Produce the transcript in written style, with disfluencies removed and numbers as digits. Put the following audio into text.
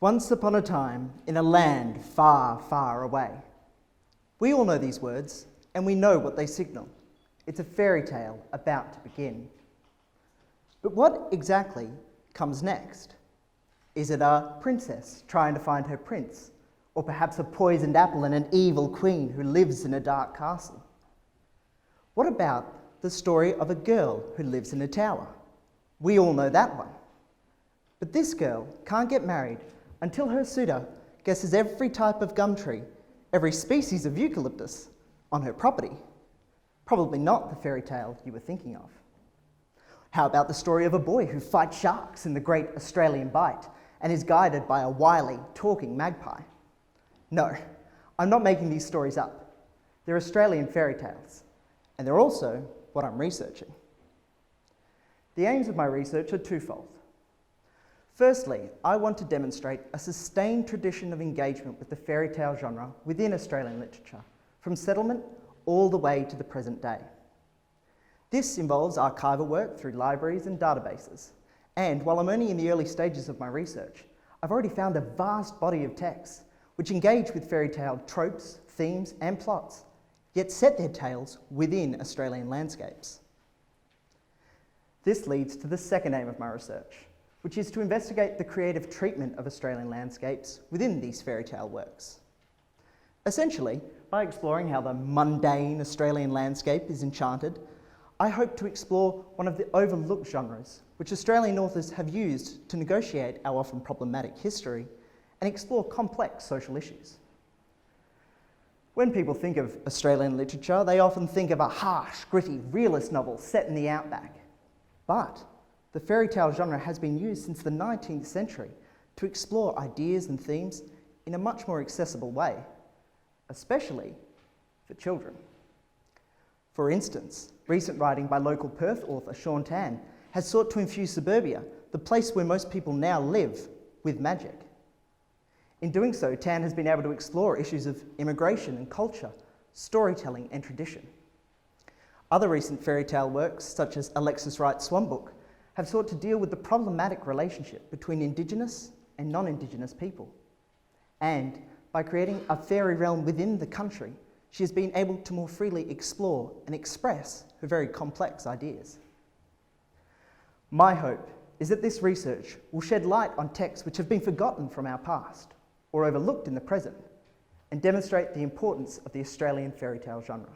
Once upon a time, in a land far, far away. We all know these words, and we know what they signal. It's a fairy tale about to begin. But what exactly comes next? Is it a princess trying to find her prince? Or perhaps a poisoned apple and an evil queen who lives in a dark castle? What about the story of a girl who lives in a tower? We all know that one. But this girl can't get married until her suitor guesses every type of gum tree, every species of eucalyptus on her property. Probably not the fairy tale you were thinking of. How about the story of a boy who fights sharks in the Great Australian Bight and is guided by a wily, talking magpie? No, I'm not making these stories up. They're Australian fairy tales, and they're also what I'm researching. The aims of my research are twofold. Firstly, I want to demonstrate a sustained tradition of engagement with the fairy tale genre within Australian literature, from settlement all the way to the present day. This involves archival work through libraries and databases, and while I'm only in the early stages of my research, I've already found a vast body of texts which engage with fairy tale tropes, themes and plots, yet set their tales within Australian landscapes. This leads to the second aim of my research, which is to investigate the creative treatment of Australian landscapes within these fairy tale works. Essentially, by exploring how the mundane Australian landscape is enchanted, I hope to explore one of the overlooked genres which Australian authors have used to negotiate our often problematic history and explore complex social issues. When people think of Australian literature, they often think of a harsh, gritty, realist novel set in the outback. But the fairy tale genre has been used since the 19th century to explore ideas and themes in a much more accessible way, especially for children. For instance, recent writing by local Perth author Sean Tan has sought to infuse suburbia, the place where most people now live, with magic. In doing so, Tan has been able to explore issues of immigration and culture, storytelling and tradition. Other recent fairy tale works, such as Alexis Wright's Swan Book, have sought to deal with the problematic relationship between Indigenous and non-Indigenous people. And by creating a fairy realm within the country, she has been able to more freely explore and express her very complex ideas. My hope is that this research will shed light on texts which have been forgotten from our past or overlooked in the present, and demonstrate the importance of the Australian fairy tale genre.